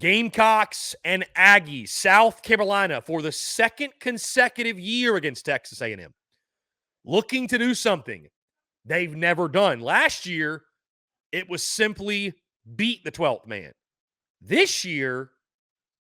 Gamecocks and Aggies, South Carolina, for the second consecutive year against Texas A&M, looking to do something they've never done. Last year, it was simply beat the 12th man. This year,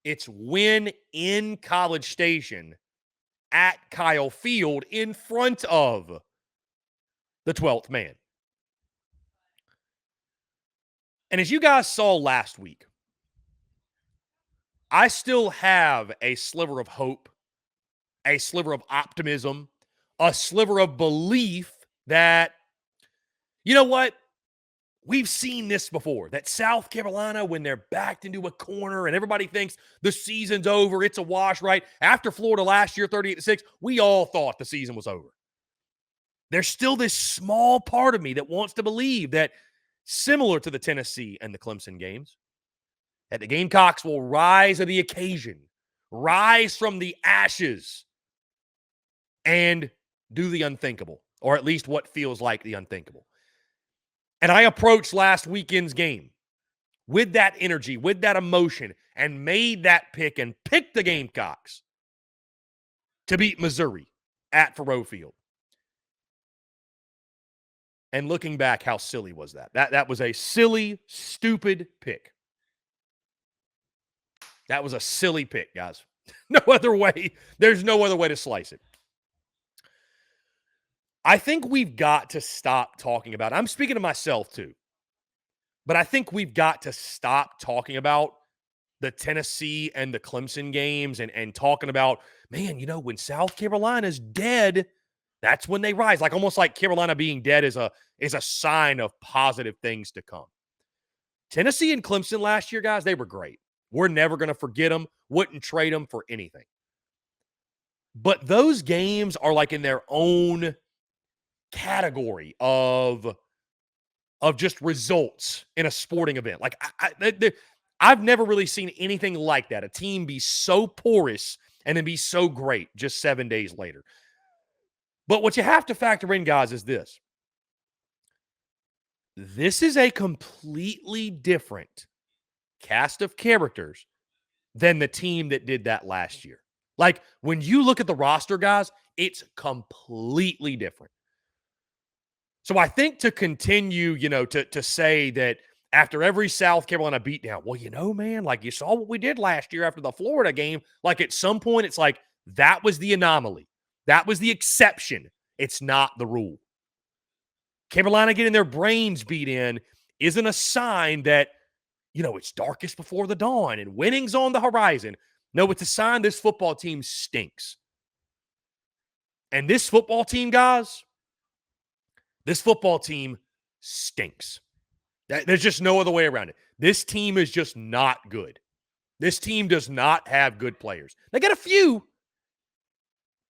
it's win in College Station at Kyle Field in front of the 12th man. And as you guys saw last week, I still have a sliver of hope, a sliver of optimism, a sliver of belief that, you know what? We've seen this before, that South Carolina, when they're backed into a corner and everybody thinks the season's over, it's a wash, right? After Florida last year, 38-6, we all thought the season was over. There's still this small part of me that wants to believe that, similar to the Tennessee and the Clemson games, that the Gamecocks will rise to the occasion, rise from the ashes, and do the unthinkable, or at least what feels like the unthinkable. And I approached last weekend's game with that energy, with that emotion, and made that pick and picked the Gamecocks to beat Missouri at Faurot Field. And looking back, how silly was that? That was a silly, stupid pick. That was a silly pick, guys. No other way. There's no other way to slice it. I think we've got to stop talking about, I'm speaking to myself too, but I think we've got to stop talking about the Tennessee and the Clemson games and talking about, man, you know, when South Carolina's dead, that's when they rise. Like almost like Carolina being dead is a sign of positive things to come. Tennessee and Clemson last year, guys, they were great. We're never going to forget them. Wouldn't trade them for anything. But those games are like in their own category of just results in a sporting event. Like I've never really seen anything like that. A team be so porous and then be so great just 7 days later. But what you have to factor in, guys, is this. This is a completely different cast of characters than the team that did that last year. Like when you look at the roster, guys, it's completely different. So I think to continue, to say that after every South Carolina beatdown, well, man, like you saw what we did last year after the Florida game. Like at some point, it's like that was the anomaly. That was the exception. It's not the rule. Carolina getting their brains beat in isn't a sign that, it's darkest before the dawn and winning's on the horizon. No, it's a sign this football team stinks. And this football team, guys, this football team stinks. There's just no other way around it. This team is just not good. This team does not have good players. They got a few,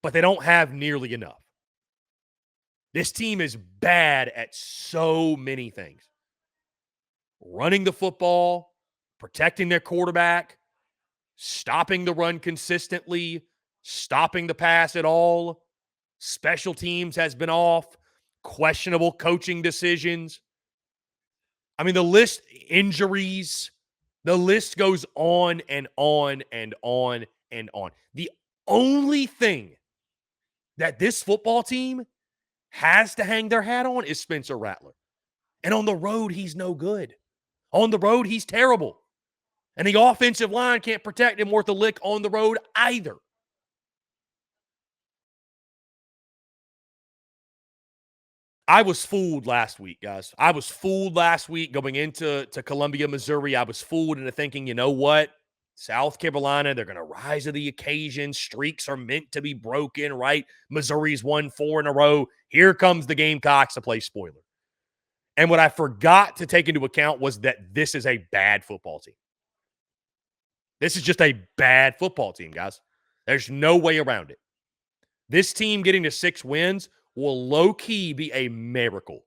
but they don't have nearly enough. This team is bad at so many things. Running the football, protecting their quarterback, stopping the run consistently, stopping the pass at all. Special teams has been off. Questionable coaching decisions. I mean, the list, injuries, the list goes on and on and on and on. The only thing that this football team has to hang their hat on is Spencer Rattler. And on the road, he's no good. On the road, he's terrible. And the offensive line can't protect him worth a lick on the road either. I was fooled last week, guys. I was fooled last week going into Columbia, Missouri. I was fooled into thinking, you know what? South Carolina, they're going to rise to the occasion. Streaks are meant to be broken, right? Missouri's won 4 in a row. Here comes the Gamecocks to play spoiler. And what I forgot to take into account was that this is a bad football team. This is just a bad football team, guys. There's no way around it. This team getting to 6 wins will low-key be a miracle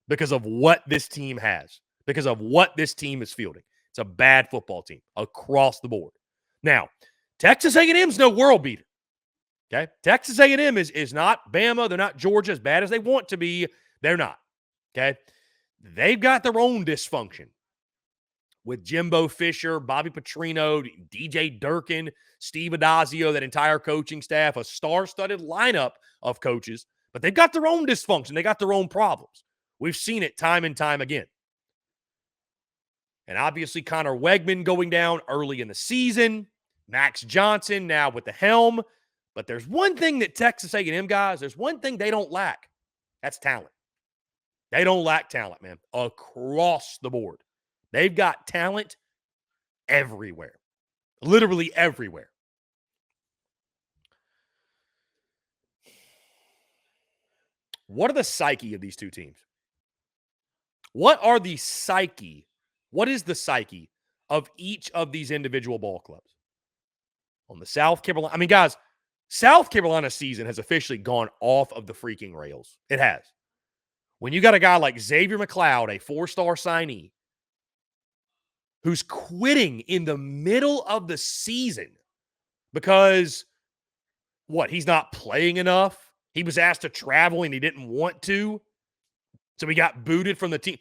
because of what this team has, because of what this team is fielding. It's a bad football team across the board. Now, Texas A&M's no world beater, okay? Texas A&M is not Bama. They're not Georgia, as bad as they want to be. They're not, okay? They've got their own dysfunction. with Jimbo Fisher, Bobby Petrino, DJ Durkin, Steve Adazio, that entire coaching staff, a star-studded lineup of coaches, but they've got their own dysfunction. They got their own problems. We've seen it time and time again. And obviously, Connor Wegman going down early in the season, Max Johnson now with the helm. But there's one thing that Texas A&M guys, there's one thing they don't lack. That's talent. They don't lack talent, man, across the board. They've got talent everywhere, literally everywhere. What are the psyche of these two teams? What are the psyche? What is the psyche of each of these individual ball clubs? On the South Carolina, I mean, guys, South Carolina season has officially gone off of the freaking rails. It has. When you got a guy like Xavier McLeod, a 4-star signee, who's quitting in the middle of the season because, he's not playing enough? He was asked to travel and he didn't want to, so he got booted from the team.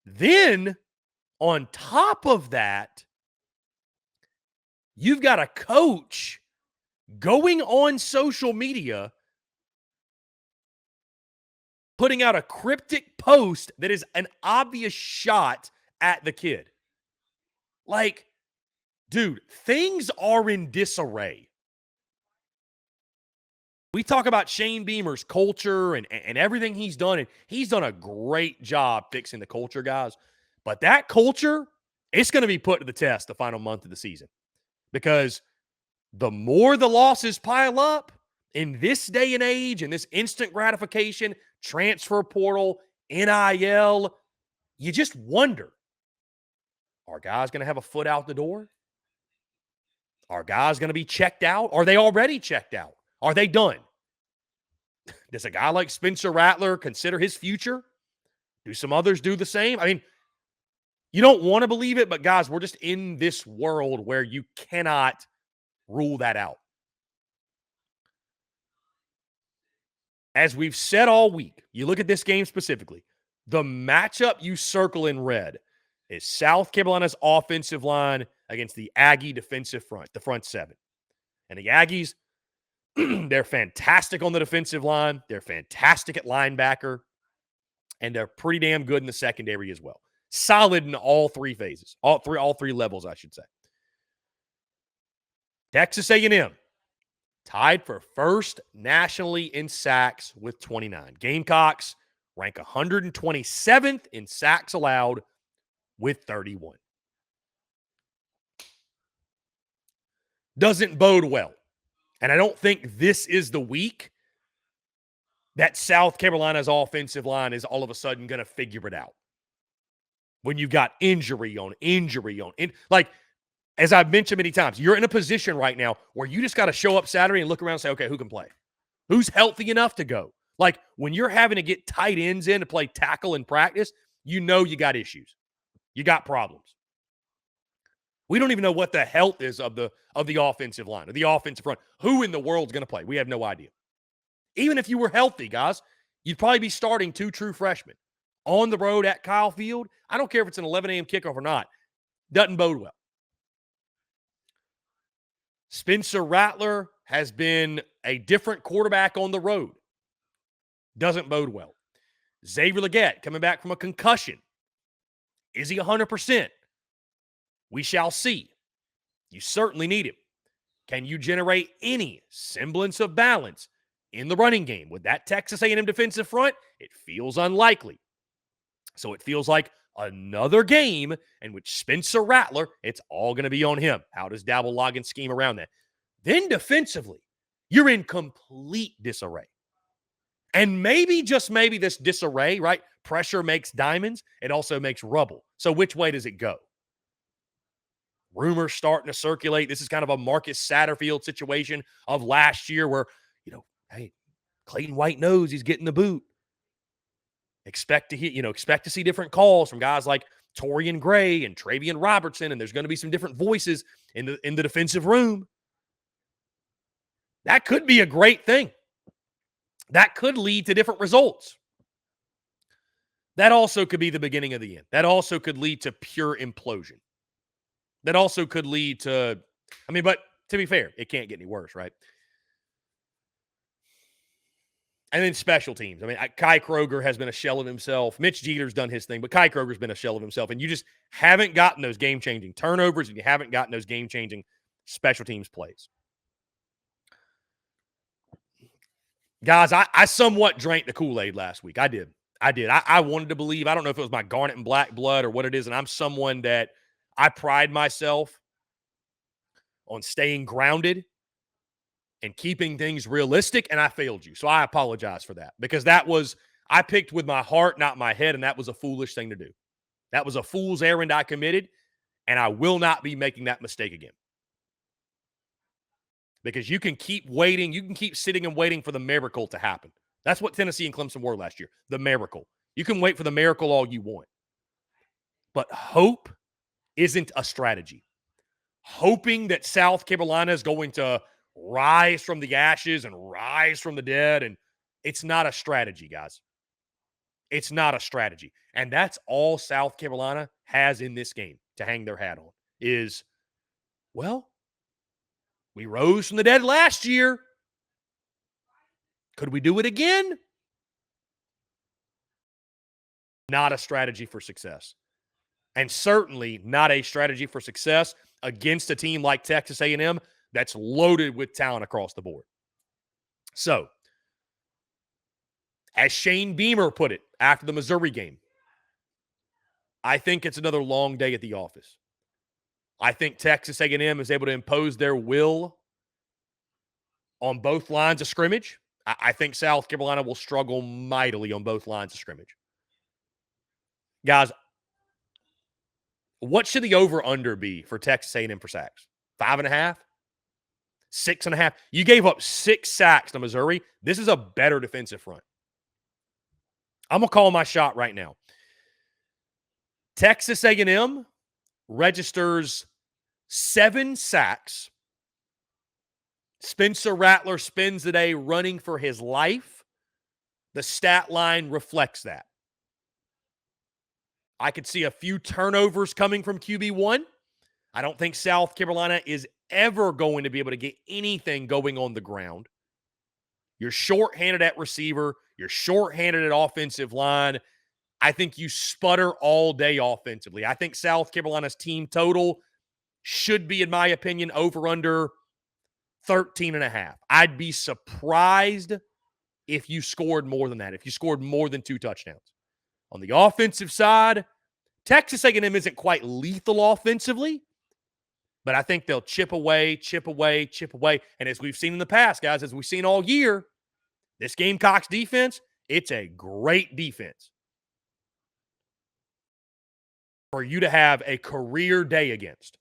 Then, on top of that, you've got a coach going on social media, putting out a cryptic post that is an obvious shot at the kid. Dude, things are in disarray. We talk about Shane Beamer's culture and everything he's done, and he's done a great job fixing the culture, guys. But that culture, it's going to be put to the test the final month of the season. Because the more the losses pile up in this day and age, and this instant gratification, transfer portal, NIL, you just wonder, are guys going to have a foot out the door? Are guys going to be checked out? Are they already checked out? Are they done? Does a guy like Spencer Rattler consider his future? Do some others do the same? I mean, you don't want to believe it, but guys, we're just in this world where you cannot rule that out. As we've said all week, you look at this game specifically, the matchup you circle in red is South Carolina's offensive line against the Aggie defensive front, the front seven. And the Aggies, they're fantastic on the defensive line. They're fantastic at linebacker. And they're pretty damn good in the secondary as well. Solid in all three phases. All three levels, I should say. Texas A&M tied for first nationally in sacks with 29. Gamecocks rank 127th in sacks allowed with 31. Doesn't bode well. And I don't think this is the week that South Carolina's offensive line is all of a sudden going to figure it out. When you've got injury on injury on. As I've mentioned many times, you're in a position right now where you just got to show up Saturday and look around and say, okay, who can play? Who's healthy enough to go? When you're having to get tight ends in to play tackle in practice, you know you got issues. You got problems. We don't even know what the health is of the offensive line or the offensive front. Who in the world's going to play? We have no idea. Even if you were healthy, guys, you'd probably be starting 2 true freshmen on the road at Kyle Field. I don't care if it's an 11 a.m. kickoff or not. Doesn't bode well. Spencer Rattler has been a different quarterback on the road. Doesn't bode well. Xavier Legette coming back from a concussion. Is he 100%? We shall see. You certainly need him. Can you generate any semblance of balance in the running game with that Texas A&M defensive front? It feels unlikely. So it feels like another game in which Spencer Rattler, it's all going to be on him. How does Dabble Loggins scheme around that? Then defensively, you're in complete disarray. And maybe, just maybe, this disarray, right? Pressure makes diamonds. It also makes rubble. So which way does it go? Rumors starting to circulate. This is kind of a Marcus Satterfield situation of last year where, hey, Clayton White knows he's getting the boot. Expect to see different calls from guys like Torian Gray and Travian Robertson, and there's going to be some different voices in the defensive room. That could be a great thing. That could lead to different results. That also could be the beginning of the end. That also could lead to pure implosion. That also could lead to, but to be fair, it can't get any worse, right? And then special teams. Kai Kroger has been a shell of himself. Mitch Jeter's done his thing, but Kai Kroger's been a shell of himself. And you just haven't gotten those game-changing turnovers, and you haven't gotten those game-changing special teams plays. Guys, I somewhat drank the Kool-Aid last week. I did. I wanted to believe. I don't know if it was my garnet and black blood or what it is, and I'm someone that I pride myself on staying grounded and keeping things realistic, and I failed you. So I apologize for that, because I picked with my heart, not my head, and that was a foolish thing to do. That was a fool's errand I committed, and I will not be making that mistake again. Because you can keep waiting. You can keep sitting and waiting for the miracle to happen. That's what Tennessee and Clemson were last year, the miracle. You can wait for the miracle all you want. But hope isn't a strategy. Hoping that South Carolina is going to rise from the ashes and rise from the dead, and it's not a strategy, guys. It's not a strategy. And that's all South Carolina has in this game to hang their hat on is, well, we rose from the dead last year. Could we do it again? Not a strategy for success. And certainly not a strategy for success against a team like Texas A&M that's loaded with talent across the board. So, as Shane Beamer put it after the Missouri game, I think it's another long day at the office. I think Texas A&M is able to impose their will on both lines of scrimmage. I think South Carolina will struggle mightily on both lines of scrimmage. Guys, what should the over-under be for Texas A&M for sacks? 5.5? 6.5? You gave up 6 sacks to Missouri. This is a better defensive front. I'm going to call my shot right now. Texas A&M registers 7 sacks. Spencer Rattler spends the day running for his life. The stat line reflects that. I could see a few turnovers coming from QB1. I don't think South Carolina is ever going to be able to get anything going on the ground. You're shorthanded at receiver. You're shorthanded at offensive line. I think you sputter all day offensively. I think South Carolina's team total should be, in my opinion, over under 13.5. I'd be surprised if you scored more than that, if you scored more than 2 touchdowns. On the offensive side, Texas A&M isn't quite lethal offensively, but I think they'll chip away. And as we've seen in the past, guys, as we've seen all year, this Gamecocks defense, it's a great defense for you to have a career day against.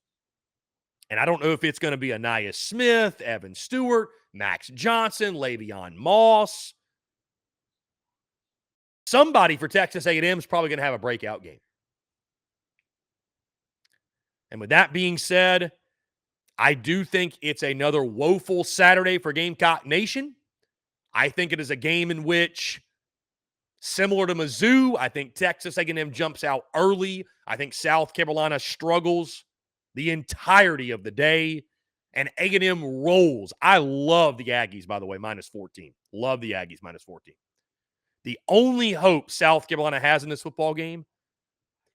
And I don't know if it's going to be Aniyah Smith, Evan Stewart, Max Johnson, Le'Veon Moss. Somebody for Texas A&M is probably going to have a breakout game. And with that being said, I do think it's another woeful Saturday for Gamecock Nation. I think it is a game in which, similar to Mizzou, I think Texas A&M jumps out early. I think South Carolina struggles the entirety of the day, and A&M rolls. I love the Aggies, by the way, -14. Love the Aggies, -14. The only hope South Carolina has in this football game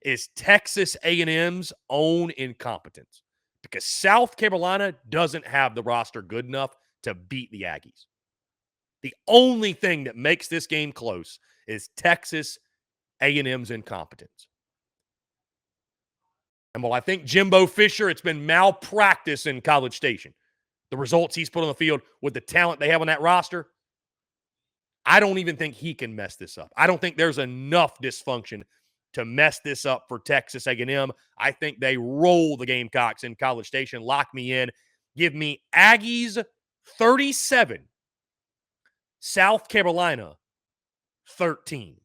is Texas A&M's own incompetence, because South Carolina doesn't have the roster good enough to beat the Aggies. The only thing that makes this game close is Texas A&M's incompetence. And while I think Jimbo Fisher, it's been malpractice in College Station, the results he's put on the field with the talent they have on that roster, I don't even think he can mess this up. I don't think there's enough dysfunction to mess this up for Texas A&M. I think they roll the Gamecocks in College Station. Lock me in. Give me Aggies 37, South Carolina 13.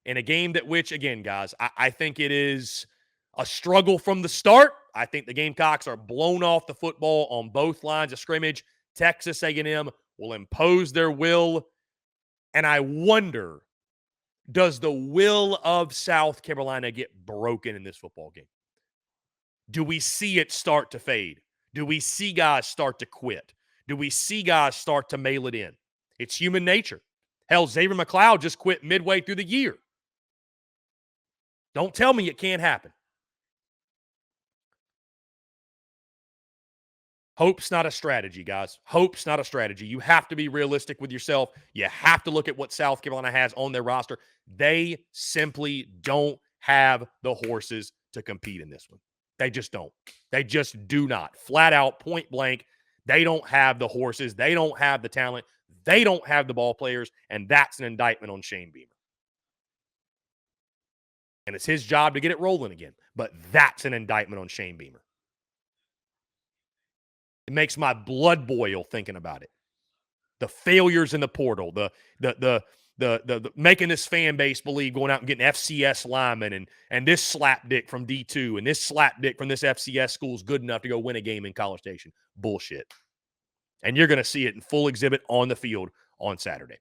In a game that which, again, guys, I think it is a struggle from the start. I think the Gamecocks are blown off the football on both lines of scrimmage. Texas A&M will impose their will. And I wonder Does the will of South Carolina get broken in this football game? Do we see it start to fade? Do we see guys start to quit? Do we see guys start to mail it in? It's human nature. Hell, Xavier McLeod just quit midway through the year. Don't tell me it can't happen. Hope's not a strategy, guys. Hope's not a strategy. You have to be realistic with yourself. You have to look at what South Carolina has on their roster. They simply don't have the horses to compete in this one. They just don't. They just do not. Flat out, point blank, they don't have the horses. They don't have the talent. They don't have the ball players, and that's an indictment on Shane Beamer. And it's his job to get it rolling again, but that's an indictment on Shane Beamer. It makes my blood boil thinking about it. The failures in the portal, the making this fan base believe going out and getting FCS linemen and this slapdick from D2 and this slapdick from this FCS school is good enough to go win a game in College Station. Bullshit. And you're going to see it in full exhibit on the field on Saturday.